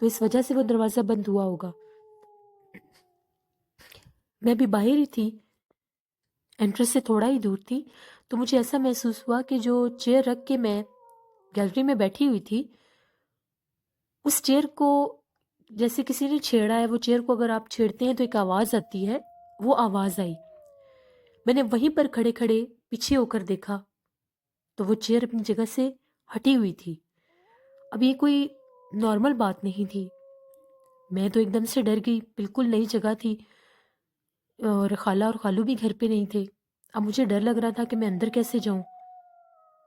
تو اس وجہ سے وہ دروازہ بند ہوا ہوگا۔ میں بھی باہر ہی تھی، انٹرس سے تھوڑا ہی دور تھی، تو مجھے ایسا محسوس ہوا کہ جو چیئر رکھ کے میں گیلری میں بیٹھی ہوئی تھی، اس چیئر کو جیسے کسی نے چھیڑا ہے۔ وہ چیئر کو اگر آپ چھیڑتے ہیں تو ایک آواز آتی ہے، وہ آواز آئی۔ میں نے وہیں پر کھڑے کھڑے پیچھے ہو کر دیکھا تو وہ چیئر اپنی جگہ سے ہٹی ہوئی تھی۔ اب یہ کوئی نارمل بات نہیں تھی، میں تو ایک دم سے ڈر گئی، بالکل نئی جگہ تھی اور خالہ اور خالو بھی گھر پہ نہیں تھے۔ اب مجھے ڈر لگ رہا تھا کہ میں اندر کیسے جاؤں۔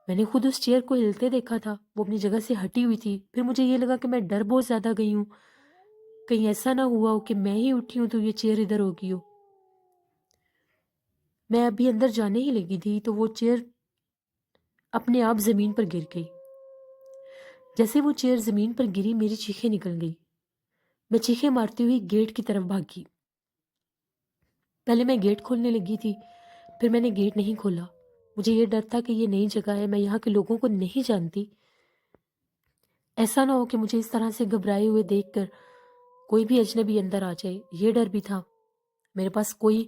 میں نے خود اس چیئر کو ہلتے دیکھا تھا، وہ اپنی جگہ سے ہٹی ہوئی تھی۔ پھر مجھے یہ لگا کہ میں ڈر بہت زیادہ گئی ہوں، کہیں ایسا نہ ہوا ہو کہ میں ہی اٹھی ہوں تو یہ چیئر ادھر ہو گئی ہو۔ میں ابھی اندر جانے ہی لگی تھی تو وہ چیئر اپنے آپ زمین پر گر گئی۔ جیسے وہ چیئر زمین پر گری، میری چیخیں نکل گئی۔ میں چیخیں مارتی ہوئی گیٹ کی طرف بھاگی۔ پہلے میں گیٹ کھولنے لگی تھی، پھر میں نے گیٹ نہیں کھولا۔ مجھے یہ ڈر تھا کہ یہ نئی جگہ ہے، میں یہاں کے لوگوں کو نہیں جانتی، ایسا نہ ہو کہ مجھے اس طرح سے گھبرائے ہوئے دیکھ کر کوئی بھی اجنبی اندر آ جائے۔ یہ ڈر بھی تھا۔ میرے پاس کوئی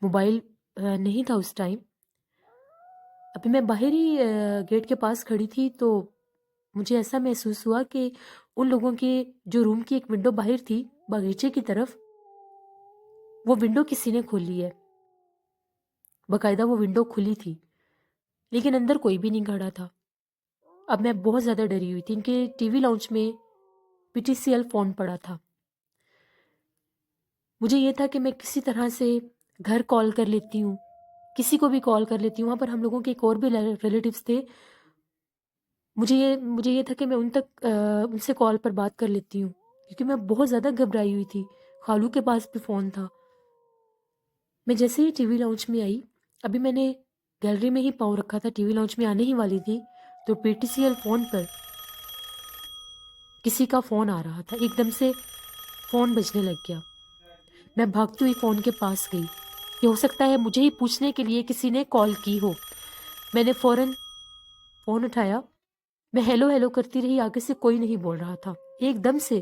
موبائل نہیں تھا اس ٹائم۔ ابھی میں باہر ہی گیٹ کے پاس کھڑی تھی تو مجھے ایسا محسوس ہوا کہ ان لوگوں کے جو روم کی ایک ونڈو باہر تھی باغیچے کی طرف، وہ ونڈو کسی نے کھولی ہے۔ باقاعدہ وہ ونڈو کھلی تھی لیکن اندر کوئی بھی نہیں کھڑا تھا۔ اب میں بہت زیادہ ڈری ہوئی تھی۔ ان کے ٹی وی لاؤنج میں PTCL فون پڑا تھا۔ مجھے یہ تھا کہ میں کسی طرح سے گھر کال کر لیتی ہوں، کسی کو بھی کال کر لیتی ہوں۔ وہاں پر ہم لوگوں کے ایک اور بھی ریلیٹیوز تھے، مجھے یہ تھا کہ میں ان سے کال پر بات کر لیتی ہوں، کیونکہ میں بہت زیادہ گھبرائی ہوئی تھی۔ خالو کے پاس بھی فون تھا۔ میں جیسے ہی ٹی وی لاؤنج میں آئی، ابھی میں نے گیلری میں ہی پاؤں رکھا تھا، ٹی وی لاؤنج میں آنے ہی والی تھی، تو PTCL فون پر کسی کا فون آ رہا تھا۔ ایک دم سے فون بجنے لگ گیا۔ میں بھاگتی ہوئی فون کے پاس گئی کہ ہو سکتا ہے مجھے ہی پوچھنے کے لیے کسی نے کال کی ہو۔ میں نے فوراً فون اٹھایا۔ میں ہیلو ہیلو کرتی رہی، آگے سے کوئی نہیں بول رہا تھا۔ ایک دم سے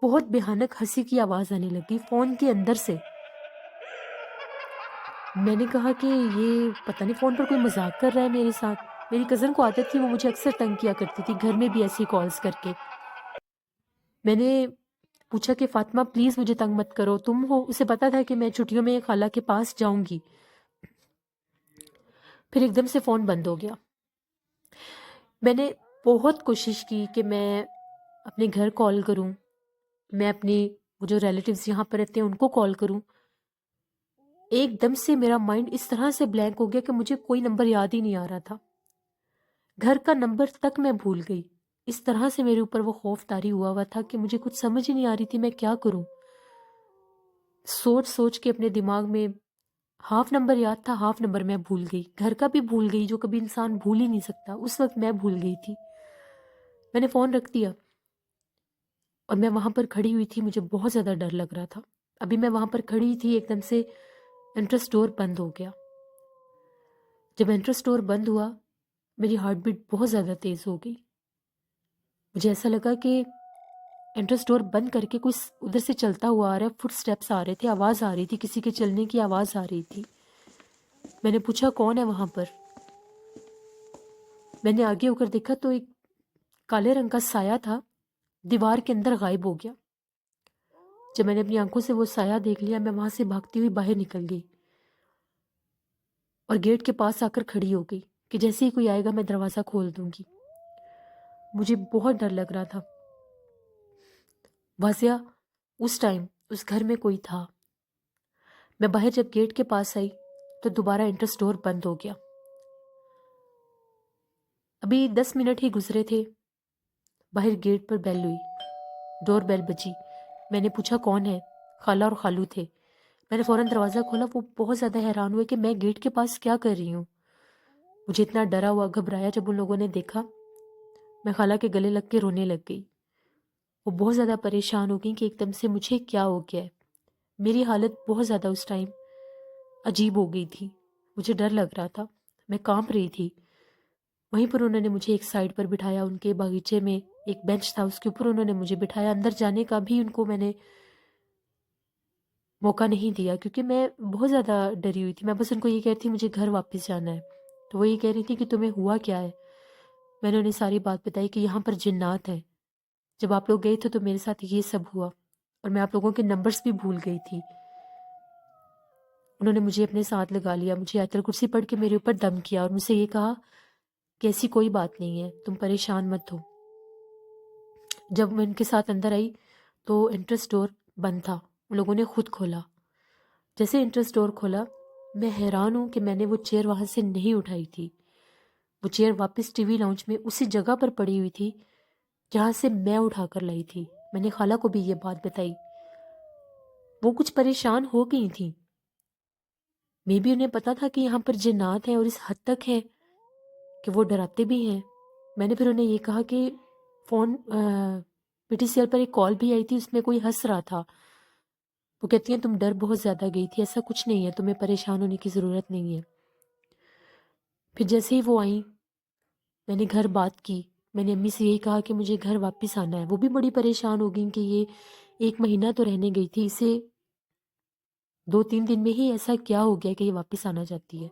بہت بھیانک ہنسی کی آواز آنے لگی فون کے اندر سے۔ میں نے کہا کہ یہ پتہ نہیں فون پر کوئی مذاق کر رہا ہے میرے ساتھ۔ میری کزن کو عادت تھی، وہ مجھے اکثر تنگ کیا کرتی تھی گھر میں بھی ایسی کالز کر کے۔ میں نے پوچھا کہ فاطمہ پلیز مجھے تنگ مت کرو، تم ہو؟ اسے پتا تھا کہ میں چھٹیوں میں خالہ کے پاس جاؤں گی۔ پھر ایک دم سے فون بند ہو گیا۔ میں نے بہت کوشش کی کہ میں اپنے گھر کال کروں، میں اپنے وہ جو ریلیٹیوز یہاں پر رہتے ہیں ان کو کال کروں۔ ایک دم سے میرا مائنڈ اس طرح سے بلینک ہو گیا کہ مجھے کوئی نمبر یاد ہی نہیں آ رہا تھا۔ گھر کا نمبر تک میں بھول گئی۔ اس طرح سے میرے اوپر وہ خوف طاری ہوا تھا کہ مجھے کچھ سمجھ ہی نہیں آ رہی تھی میں کیا کروں۔ سوچ سوچ کے اپنے دماغ میں ہاف نمبر یاد تھا، ہاف نمبر میں بھول گئی، گھر کا بھی بھول گئی جو کبھی انسان بھول ہی نہیں سکتا۔ اس وقت میں بھول گئی تھی۔ میں نے فون رکھ دیا اور میں وہاں پر کھڑی ہوئی تھی، مجھے بہت زیادہ ڈر لگ رہا تھا۔ ابھی میں وہاں پر کھڑی تھی، ایک دم سے انٹرس ڈور بند ہو گیا۔ جب انٹرس ڈور بند ہوا، میری ہارٹ بیٹ بہت زیادہ تیز ہو گئی۔ مجھے ایسا لگا کہ انٹرس ڈور بند کر کے کوئی ادھر سے چلتا ہوا آ رہا ہے، فٹ سٹیپس آ رہے تھے، آواز آ رہی تھی، کسی کے چلنے کی آواز آ رہی تھی۔ میں نے پوچھا کون ہے وہاں پر؟ میں نے آگے ہو کر دیکھا تو ایک کالے رنگ کا سایہ تھا، دیوار کے اندر غائب ہو گیا۔ جب میں نے اپنی آنکھوں سے وہ سایہ دیکھ لیا، میں وہاں سے بھاگتی ہوئی باہر نکل گئی اور گیٹ کے پاس آ کر کھڑی ہو گئی کہ جیسے ہی کوئی آئے گا میں دروازہ کھول دوں گی۔ مجھے بہت ڈر لگ رہا تھا۔ واضح اس ٹائم اس گھر میں کوئی تھا۔ میں باہر جب گیٹ کے پاس آئی تو دوبارہ انٹرس ڈور بند ہو گیا۔ ابھی 10 منٹ ہی گزرے تھے، باہر گیٹ پر بیل ہوئی، ڈور بیل بجی۔ میں نے پوچھا کون ہے؟ خالہ اور خالو تھے۔ میں نے فوراً دروازہ کھولا۔ وہ بہت زیادہ حیران ہوئے کہ میں گیٹ کے پاس کیا کر رہی ہوں۔ مجھے اتنا ڈرا ہوا گھبرایا جب ان لوگوں نے دیکھا، میں خالہ کے گلے لگ کے رونے لگ گئی۔ وہ بہت زیادہ پریشان ہو گئی کہ ایک دم سے مجھے کیا ہو گیا ہے۔ میری حالت بہت زیادہ اس ٹائم عجیب ہو گئی تھی، مجھے ڈر لگ رہا تھا، میں کانپ رہی تھی۔ وہیں پر انہوں نے مجھے ایک سائڈ پر بٹھایا، ان کے باغیچے میں ایک بینچ تھا، اس کے اوپر انہوں نے مجھے بٹھایا. اندر جانے کا بھی ان کو میں نے موقع نہیں دیا کیونکہ میں بہت زیادہ ڈری ہوئی تھی. میں بس ان کو یہ کہتی تھی مجھے گھر واپس جانا ہے. تو وہ یہ کہہ رہی تھی کہ تمہیں ہوا کیا ہے. میں نے انہیں ساری بات بتائی کہ یہاں پر جنات ہیں، جب آپ لوگ گئے تھے تو میرے ساتھ یہ سب ہوا اور میں آپ لوگوں کے نمبرز بھی بھول گئی تھی. انہوں نے مجھے اپنے ساتھ لگا لیا، مجھے آیت الکرسی پڑھ کے میرے اوپر دم کیا اور مجھ سے یہ کہا کہ ایسی کوئی بات نہیں ہے، تم پریشان مت ہو. جب میں ان کے ساتھ اندر آئی تو انٹرس ڈور بند تھا، ان لوگوں نے خود کھولا. جیسے انٹرس ڈور کھولا میں حیران ہوں کہ میں نے وہ چیئر وہاں سے نہیں اٹھائی تھی. وہ چیئر واپس ٹی وی لاؤنج میں اسی جگہ پر پڑی ہوئی تھی جہاں سے میں اٹھا کر لائی تھی. میں نے خالہ کو بھی یہ بات بتائی. وہ کچھ پریشان ہو گئی تھیں. میں بھی انہیں پتا تھا کہ یہاں پر جنات ہیں اور اس حد تک ہے کہ وہ ڈراتے بھی ہیں. میں نے پھر انہیں یہ کہا کہ phone P T C L پر ایک کال بھی آئی تھی، اس میں کوئی ہنس رہا تھا. وہ کہتی ہیں تم ڈر بہت زیادہ گئی تھی، ایسا کچھ نہیں ہے، تمہیں پریشان ہونے کی ضرورت نہیں ہے. پھر جیسے ہی وہ آئیں میں نے گھر بات کی. میں نے امی سے یہی کہا کہ مجھے گھر واپس آنا ہے. وہ بھی بڑی پریشان ہو گئیں کہ یہ 1 مہینہ تو رہنے گئی تھی، اسے 2-3 دن میں ہی ایسا کیا ہو گیا کہ یہ واپس آنا چاہتی ہے.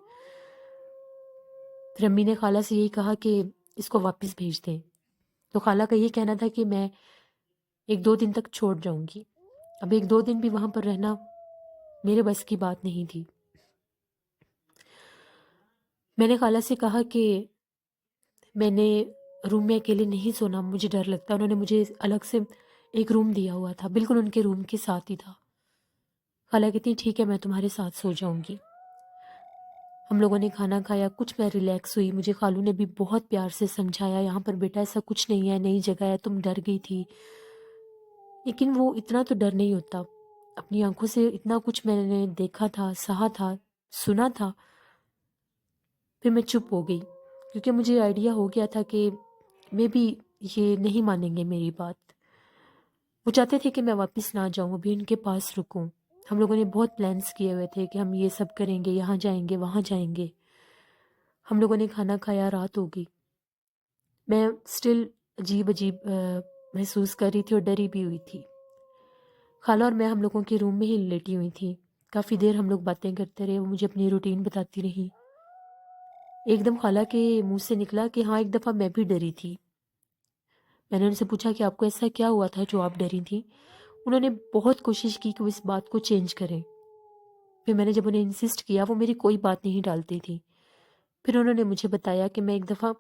پھر امی نے خالہ سے یہی کہا کہ اس کو واپس بھیج دیں. تو خالہ کا یہ کہنا تھا کہ میں 1-2 دن تک چھوڑ جاؤں گی. اب 1-2 دن بھی وہاں پر رہنا میرے بس کی بات نہیں تھی. میں نے خالہ سے کہا کہ میں نے روم میں اکیلے نہیں سونا، مجھے ڈر لگتا. انہوں نے مجھے الگ سے ایک روم دیا ہوا تھا، بالکل ان کے روم کے ساتھ ہی تھا. خالہ کہتی ٹھیک ہے میں تمہارے ساتھ سو جاؤں گی. ہم لوگوں نے کھانا کھایا، کچھ میں ریلیکس ہوئی. مجھے خالو نے بھی بہت پیار سے سمجھایا یہاں پر بیٹا ایسا کچھ نہیں ہے، نئی جگہ ہے، تم ڈر گئی تھی. لیکن وہ اتنا تو ڈر نہیں ہوتا. اپنی آنکھوں سے اتنا کچھ میں نے دیکھا تھا، سہا تھا، سنا تھا. پھر میں چپ ہو گئی کیونکہ مجھے آئیڈیا ہو گیا تھا کہ میں بھی یہ نہیں مانیں گے میری بات. وہ چاہتے تھے کہ میں واپس نہ جاؤں، ابھی ان کے پاس رکوں. ہم لوگوں نے بہت پلانس کیے ہوئے تھے کہ ہم یہ سب کریں گے، یہاں جائیں گے، وہاں جائیں گے. ہم لوگوں نے کھانا کھایا، رات ہو گئی. میں سٹل عجیب عجیب محسوس کر رہی تھی اور ڈری بھی ہوئی تھی. خالہ اور میں ہم لوگوں کے روم میں ہی لیٹی ہوئی تھی. کافی دیر ہم لوگ باتیں کرتے رہے، وہ مجھے اپنی روٹین بتاتی رہی. ایک دم خالہ کے منہ سے نکلا کہ ہاں ایک دفعہ میں بھی ڈری تھی. میں نے ان سے پوچھا کہ آپ کو ایسا کیا ہوا تھا جو آپ ڈری تھیں. انہوں نے بہت کوشش کی کہ وہ اس بات کو چینج کریں. پھر میں نے جب انہیں انسسٹ کیا وہ میری کوئی بات نہیں ڈالتی تھی. پھر انہوں نے مجھے بتایا کہ میں ایک دفعہ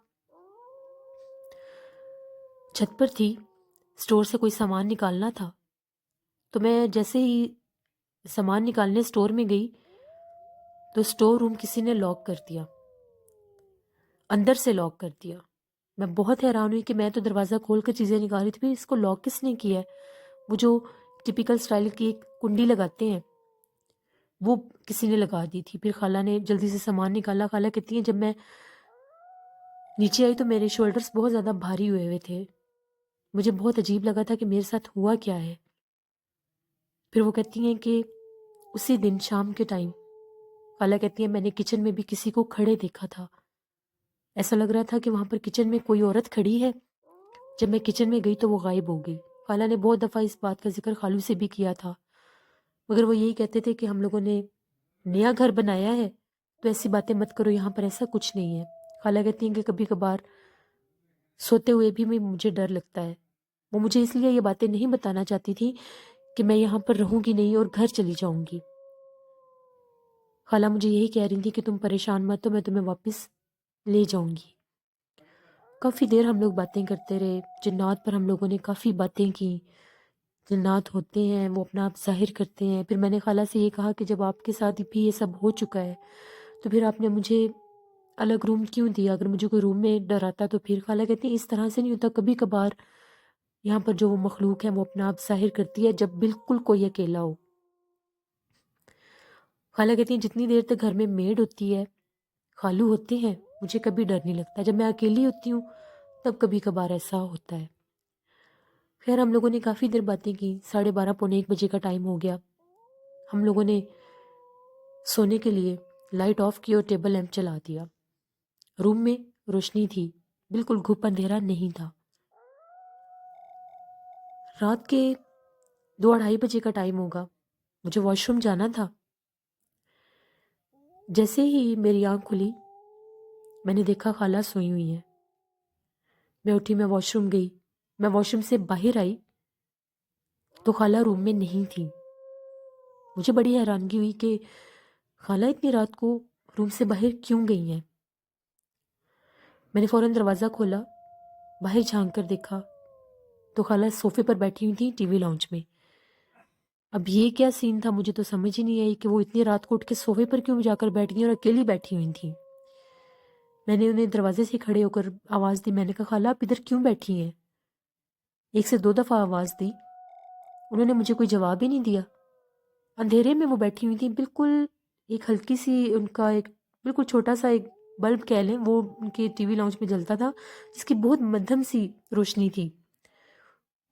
چھت پر تھی، اسٹور سے کوئی سامان نکالنا تھا. تو میں جیسے ہی سامان نکالنے اسٹور میں گئی تو اسٹور روم کسی نے لاک کر دیا، اندر سے لاک کر دیا. میں بہت حیران ہوئی کہ میں تو دروازہ کھول کر چیزیں نکال رہی تھی، پھر اس کو لاک کس نے کیا ہے. وہ جو ٹپیکل سٹائل کی ایک کنڈی لگاتے ہیں وہ کسی نے لگا دی تھی. پھر خالہ نے جلدی سے سامان نکالا. خالہ کہتی ہیں جب میں نیچے آئی تو میرے شولڈرز بہت زیادہ بھاری ہوئے ہوئے تھے. مجھے بہت عجیب لگا تھا کہ میرے ساتھ ہوا کیا ہے. پھر وہ کہتی ہیں کہ اسی دن شام کے ٹائم خالہ کہتی ہیں میں نے کچن میں بھی کسی کو کھڑے دیکھا تھا. ایسا لگ رہا تھا کہ وہاں پر کچن میں کوئی عورت کھڑی ہے. جب میں کچن میں گئی تو وہ غائب ہو گئی. خالہ نے بہت دفعہ اس بات کا ذکر خالو سے بھی کیا تھا، مگر وہ یہی کہتے تھے کہ ہم لوگوں نے نیا گھر بنایا ہے تو ایسی باتیں مت کرو، یہاں پر ایسا کچھ نہیں ہے. خالہ کہتی ہیں کہ کبھی کبھار سوتے ہوئے بھی مجھے ڈر لگتا ہے. وہ مجھے اس لیے یہ باتیں نہیں بتانا چاہتی تھی کہ میں یہاں پر رہوں گی نہیں اور گھر چلی جاؤں گی. خالہ مجھے یہی کہہ رہی تھی کہ تم پریشان مت ہو، میں تمہیں واپس لے جاؤں گی. کافی دیر ہم لوگ باتیں کرتے رہے. جنات پر ہم لوگوں نے کافی باتیں کی. جنات ہوتے ہیں، وہ اپنا آپ ظاہر کرتے ہیں. پھر میں نے خالہ سے یہ کہا کہ جب آپ کے ساتھ بھی یہ سب ہو چکا ہے تو پھر آپ نے مجھے الگ روم کیوں دیا؟ اگر مجھے کوئی روم میں ڈر آتا تو پھر. خالہ کہتی ہیں اس طرح سے نہیں ہوتا، کبھی کبھار یہاں پر جو وہ مخلوق ہے وہ اپنا آپ ظاہر کرتی ہے جب بالکل کوئی اکیلا ہو. خالہ کہتی ہیں جتنی دیر تک گھر میں میڈ ہوتی ہے، خالو ہوتے ہیں، مجھے کبھی ڈر نہیں لگتا. جب میں اکیلی ہوتی ہوں تب کبھی کبھار ایسا ہوتا ہے. خیر ہم لوگوں نے کافی دیر باتیں کی. 12:30 پونے 1 بجے کا ٹائم ہو گیا. ہم لوگوں نے سونے کے لیے لائٹ آف کی اور ٹیبل لیمپ چلا دیا. روم میں روشنی تھی، بالکل گھپ اندھیرا نہیں تھا. رات کے 2-2:30 بجے کا ٹائم ہوگا، مجھے واش روم جانا تھا۔ جیسے ہی میری آنکھ کھلی میں نے دیکھا خالہ سوئی ہوئی ہیں۔ میں اٹھی، میں واش روم گئی، میں واش روم سے باہر آئی تو خالہ روم میں نہیں تھی۔ مجھے بڑی حیرانگی ہوئی کہ خالہ اتنی رات کو روم سے باہر کیوں گئی ہیں۔ میں نے فوراً دروازہ کھولا، باہر جھانک کر دیکھا تو خالہ صوفے پر بیٹھی ہوئی تھی ٹی وی لاؤنج میں۔ اب یہ کیا سین تھا، مجھے تو سمجھ ہی نہیں آئی کہ وہ اتنی رات کو اٹھ کے صوفے پر کیوں جا کر بیٹھ گئی اور اکیلی بیٹھی ہوئی تھی۔ میں نے انہیں دروازے سے کھڑے ہو کر آواز دی، میں نے کہا خالہ آپ ادھر کیوں بیٹھی ہیں؟ 1 سے 2 دفعہ آواز دی، انہوں نے مجھے کوئی جواب ہی نہیں دیا۔ اندھیرے میں وہ بیٹھی ہوئی تھی، بالکل ایک ہلکی سی ان کا ایک بالکل چھوٹا سا ایک بلب کہہ لیں وہ ان کے ٹی وی لاؤنج میں جلتا تھا، جس کی بہت مدھم سی روشنی تھی۔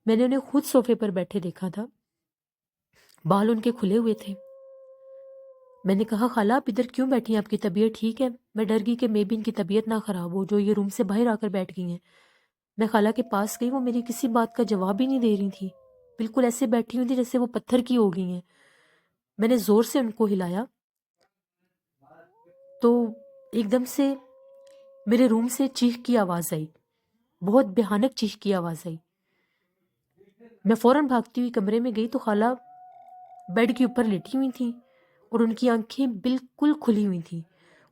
میں نے انہیں خود صوفے پر بیٹھے دیکھا تھا، بال ان کے کھلے ہوئے تھے۔ میں نے کہا خالہ آپ ادھر کیوں بیٹھی ہیں، آپ کی طبیعت ٹھیک ہے؟ میں ڈر گئی کہ مے بی ان کی طبیعت نہ خراب ہو جو یہ روم سے باہر آ کر بیٹھ گئی ہیں۔ میں خالہ کے پاس گئی، وہ میری کسی بات کا جواب ہی نہیں دے رہی تھی، بالکل ایسے بیٹھی ہوئی تھی جیسے وہ پتھر کی ہو گئی ہیں۔ میں نے زور سے ان کو ہلایا تو ایک دم سے میرے روم سے چیخ کی آواز آئی، بہت بھیانک چیخ کی آواز آئی۔ میں فوراً بھاگتی ہوئی کمرے میں گئی تو خالہ بیڈ کے اوپر لیٹی ہوئی تھیں اور ان کی آنکھیں بالکل کھلی ہوئی تھیں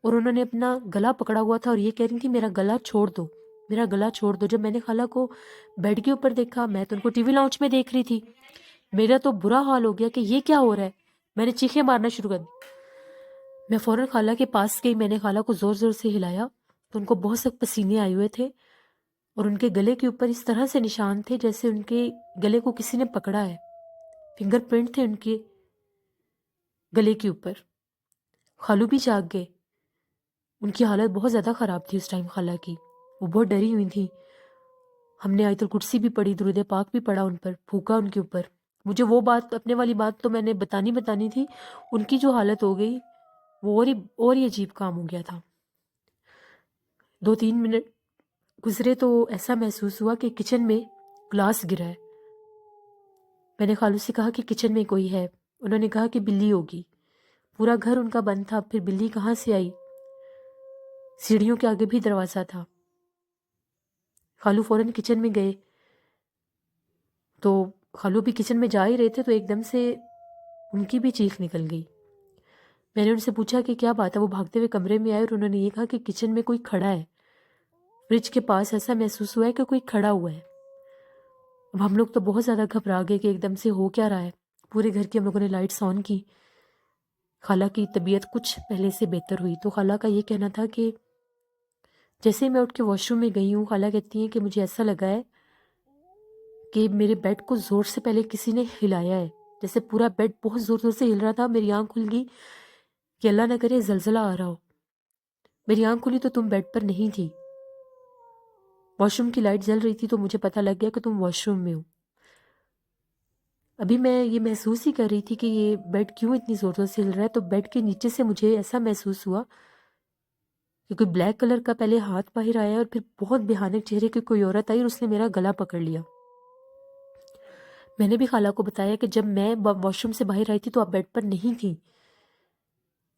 اور انہوں نے اپنا گلا پکڑا ہوا تھا اور یہ کہہ رہی تھی میرا گلا چھوڑ دو، میرا گلا چھوڑ دو۔ جب میں نے خالہ کو بیڈ کے اوپر دیکھا، میں تو ان کو ٹی وی لاؤنج میں دیکھ رہی تھی، میرا تو برا حال ہو گیا کہ یہ کیا ہو رہا ہے۔ میں نے چیخیں مارنا شروع کر دی۔ میں فوراً خالہ کے پاس گئی، میں نے خالہ کو زور زور سے ہلایا تو ان کو بہت سخت پسینے آئے ہوئے تھے اور ان کے گلے کے اوپر اس طرح سے نشان تھے جیسے ان کے گلے کو کسی نے پکڑا ہے، فنگر پرنٹ تھے ان کے گلے کے اوپر۔ خالو بھی جاگ گئے، ان کی حالت بہت زیادہ خراب تھی اس ٹائم خالہ کی، وہ بہت ڈری ہوئی تھی۔ ہم نے آیت الکرسی بھی پڑھی، درود پاک بھی پڑھا، ان پر پھونکا ان کے اوپر۔ مجھے وہ بات اپنے والی بات تو میں نے بتانی تھی، ان کی جو حالت ہو گئی وہ اور ہی عجیب کام ہو گیا تھا۔ 2-3 منٹ گزرے تو ایسا محسوس ہوا کہ کچن میں گلاس گرا ہے۔ میں نے خالو سے کہا کہ کچن میں کوئی ہے، انہوں نے کہا کہ بلی ہوگی۔ پورا گھر ان کا بند تھا، پھر بلی کہاں سے آئی؟ سیڑھیوں کے آگے بھی دروازہ تھا۔ خالو فوراً کچن میں گئے تو خالو بھی کچن میں جا ہی رہے تھے تو ایک دم سے ان کی بھی چیخ نکل گئی۔ میں نے ان سے پوچھا کہ کیا بات ہے، وہ بھاگتے ہوئے کمرے میں آئے اور انہوں نے یہ کہا کہ کچن میں کوئی کھڑا ہے، فریج کے پاس ایسا محسوس ہوا ہے کہ کوئی کھڑا ہوا ہے۔ اب ہم لوگ تو بہت زیادہ گھبرا گئے کہ ایک دم سے ہو کیا رہا ہے۔ پورے گھر کی ہم لوگوں نے لائٹس آن کی۔ خالہ کی طبیعت کچھ پہلے سے بہتر ہوئی تو خالہ کا یہ کہنا تھا کہ جیسے ہی میں اٹھ کے واش روم میں گئی ہوں، خالہ کہتی ہیں کہ مجھے ایسا لگا ہے کہ میرے بیڈ کو زور سے پہلے کسی نے ہلایا ہے، جیسے پورا بیڈ بہت زور زور سے ہل رہا تھا۔ میری آنکھ کھل گئی کہ اللہ نہ کرے زلزلہ آ رہا ہو۔ میری آنکھ کھلی تو تم بیڈ پر نہیں تھی، واش روم کی لائٹ جل رہی تھی تو مجھے پتہ لگ گیا کہ تم واش روم میں ہو۔ ابھی میں یہ محسوس ہی کر رہی تھی کہ یہ بیڈ کیوں اتنی زور زور سے ہل رہا ہے تو بیڈ کے نیچے سے مجھے ایسا محسوس ہوا کہ کوئی بلیک کلر کا پہلے ہاتھ باہر آیا اور پھر بہت بھیانک چہرے کی کوئی عورت آئی اور اس نے میرا گلا پکڑ لیا۔ میں نے بھی خالہ کو بتایا کہ جب میں واش روم سے باہر آئی تھی تو آپ بیڈ پر نہیں تھی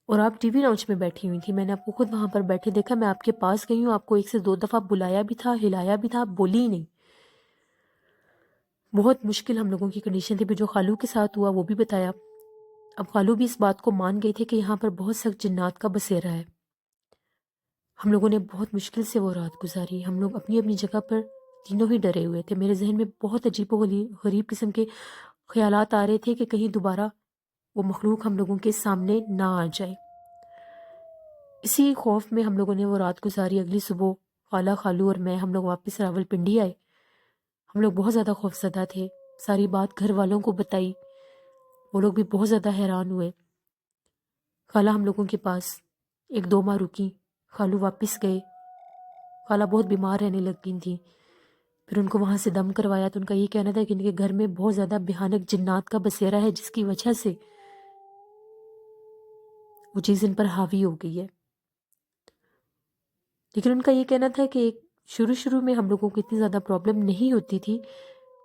اور آپ ٹی وی لاؤنج میں بیٹھی ہوئی تھی، میں نے آپ کو خود وہاں پر بیٹھے دیکھا، میں آپ کے پاس گئی ہوں، آپ کو 1 سے 2 دفعہ بلایا بھی تھا، ہلایا بھی تھا، آپ بولی ہی نہیں۔ بہت مشکل ہم لوگوں کی کنڈیشن تھی، پھر جو خالو کے ساتھ ہوا وہ بھی بتایا۔ اب خالو بھی اس بات کو مان گئے تھے کہ یہاں پر بہت سخت جنات کا بسیرا ہے۔ ہم لوگوں نے بہت مشکل سے وہ رات گزاری، ہم لوگ اپنی اپنی جگہ پر تینوں ہی ڈرے ہوئے تھے۔ میرے ذہن میں بہت عجیب و غریب قسم کے خیالات آ رہے تھے کہ کہیں دوبارہ وہ مخلوق ہم لوگوں کے سامنے نہ آ جائے۔ اسی خوف میں ہم لوگوں نے وہ رات گزاری۔ اگلی صبح خالہ، خالو اور میں ہم لوگ واپس راولپنڈی آئے۔ ہم لوگ بہت زیادہ خوفزدہ تھے، ساری بات گھر والوں کو بتائی، وہ لوگ بھی بہت زیادہ حیران ہوئے۔ خالہ ہم لوگوں کے پاس 1-2 ماہ رکی، خالو واپس گئے۔ خالہ بہت بیمار رہنے لگ گئی تھیں، پھر ان کو وہاں سے دم کروایا تو ان کا یہ کہنا تھا کہ ان کے گھر میں بہت زیادہ بھیانک جنات کا بسیرا ہے جس کی وجہ سے وہ چیز ان پر حاوی ہو گئی ہے۔ لیکن ان کا یہ کہنا تھا کہ شروع میں ہم لوگوں کو اتنی زیادہ پرابلم نہیں ہوتی تھی،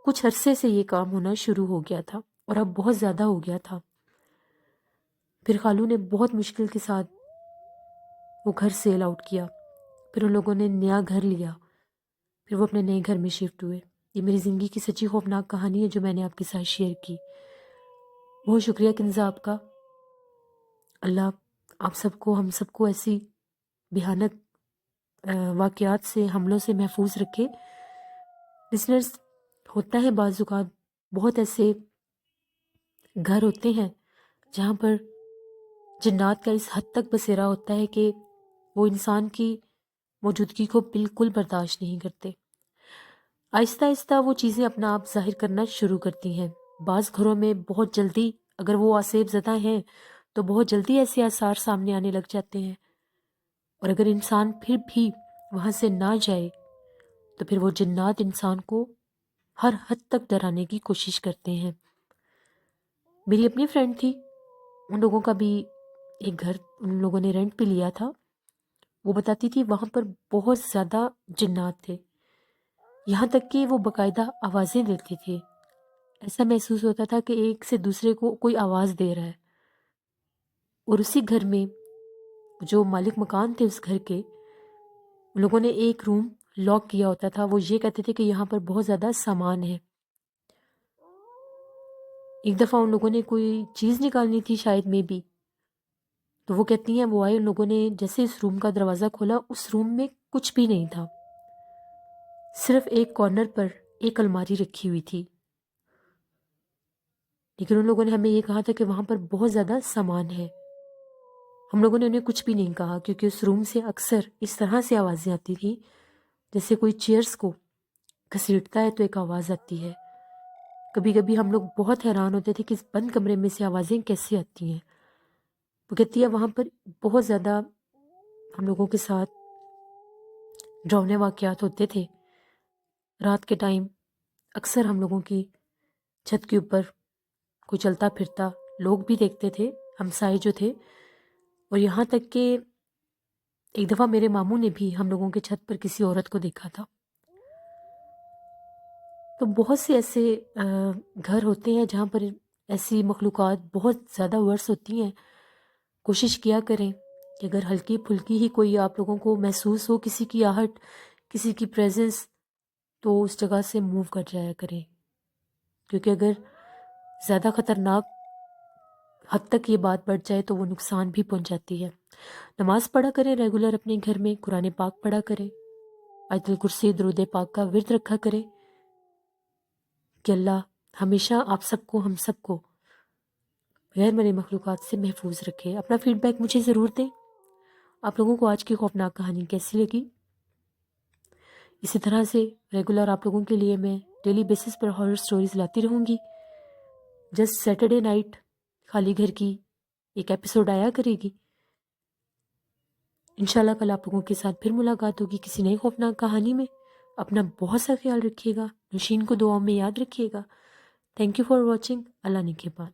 کچھ عرصے سے یہ کام ہونا شروع ہو گیا تھا اور اب بہت زیادہ ہو گیا تھا۔ پھر خالو نے بہت مشکل کے ساتھ وہ گھر سیل آؤٹ کیا، پھر ان لوگوں نے نیا گھر لیا، پھر وہ اپنے نئے گھر میں شفٹ ہوئے۔ یہ میری زندگی کی سچی خوفناک کہانی ہے جو میں نے آپ کے ساتھ شیئر کی۔ بہت شکریہ کنزا آپ کا۔ اللہ آپ سب کو، ہم سب کو ایسی بھیانک واقعات سے، حملوں سے محفوظ رکھے۔ لسنرز، ہوتا ہے بعض اوقات بہت ایسے گھر ہوتے ہیں جہاں پر جنات کا اس حد تک بسیرا ہوتا ہے کہ وہ انسان کی موجودگی کو بالکل برداشت نہیں کرتے۔ آہستہ آہستہ وہ چیزیں اپنا آپ ظاہر کرنا شروع کرتی ہیں۔ بعض گھروں میں بہت جلدی، اگر وہ آسیب زدہ ہیں تو بہت جلدی ایسے آثار سامنے آنے لگ جاتے ہیں، اور اگر انسان پھر بھی وہاں سے نہ جائے تو پھر وہ جنات انسان کو ہر حد تک ڈرانے کی کوشش کرتے ہیں۔ میری اپنی فرینڈ تھی، ان لوگوں کا بھی ایک گھر ان لوگوں نے رینٹ پہ لیا تھا۔ وہ بتاتی تھی وہاں پر بہت زیادہ جنات تھے، یہاں تک کہ وہ باقاعدہ آوازیں دیتے تھے۔ ایسا محسوس ہوتا تھا کہ ایک سے دوسرے کو کوئی آواز دے رہا ہے۔ اور اسی گھر میں جو مالک مکان تھے اس گھر کے، ان لوگوں نے ایک روم لاک کیا ہوتا تھا۔ وہ یہ کہتے تھے کہ یہاں پر بہت زیادہ سامان ہے۔ ایک دفعہ ان لوگوں نے کوئی چیز نکالنی تھی شاید میں بھی، تو وہ کہتی ہیں وہ آئے، ان لوگوں نے جیسے اس روم کا دروازہ کھولا، اس روم میں کچھ بھی نہیں تھا، صرف ایک کارنر پر ایک الماری رکھی ہوئی تھی۔ لیکن ان لوگوں نے ہمیں یہ کہا تھا کہ وہاں پر بہت زیادہ سامان ہے۔ ہم لوگوں نے انہیں کچھ بھی نہیں کہا کیونکہ اس روم سے اکثر اس طرح سے آوازیں آتی تھیں جیسے کوئی چیئرز کو گھسیٹتا ہے تو ایک آواز آتی ہے۔ کبھی کبھی ہم لوگ بہت حیران ہوتے تھے کہ اس بند کمرے میں سے آوازیں کیسے آتی ہیں۔ وہ کہتی ہے وہاں پر بہت زیادہ ہم لوگوں کے ساتھ ڈراؤنے واقعات ہوتے تھے۔ رات کے ٹائم اکثر ہم لوگوں کی چھت کے اوپر کوئی چلتا پھرتا لوگ بھی دیکھتے تھے، ہمسائے جو تھے، اور یہاں تک کہ ایک دفعہ میرے ماموں نے بھی ہم لوگوں کے چھت پر کسی عورت کو دیکھا تھا۔ تو بہت سے ایسے گھر ہوتے ہیں جہاں پر ایسی مخلوقات بہت زیادہ ورس ہوتی ہیں۔ کوشش کیا کریں کہ اگر ہلکی پھلکی ہی کوئی آپ لوگوں کو محسوس ہو، کسی کی آہٹ، کسی کی پریزنس، تو اس جگہ سے موو کر جایا کریں، کیونکہ اگر زیادہ خطرناک حد تک یہ بات بڑھ جائے تو وہ نقصان بھی پہنچاتی ہے۔ نماز پڑھا کریں ریگولر اپنے گھر میں، قرآن پاک پڑھا کریں، آیت الکرسی، درود پاک کا ورد رکھا کریں کہ اللہ ہمیشہ آپ سب کو، ہم سب کو غیر مرئی مخلوقات سے محفوظ رکھے۔ اپنا فیڈ بیک مجھے ضرور دیں، آپ لوگوں کو آج کی خوفناک کہانی کیسی لگی۔ اسی طرح سے ریگولر آپ لوگوں کے لیے میں ڈیلی بیسس پر ہارر سٹوریز لاتی رہوں گی۔ جسٹ سیٹرڈے نائٹ خالی گھر کی ایک ایپیسوڈ آیا کرے گی۔ انشاءاللہ کل آپ لوگوں کے ساتھ پھر ملاقات ہوگی کسی نئی خوفناک کہانی میں۔ اپنا بہت سا خیال رکھیے گا، نوشین کو دعاؤں میں یاد رکھیے گا۔ Thank you for watching. اللہ نگہبان۔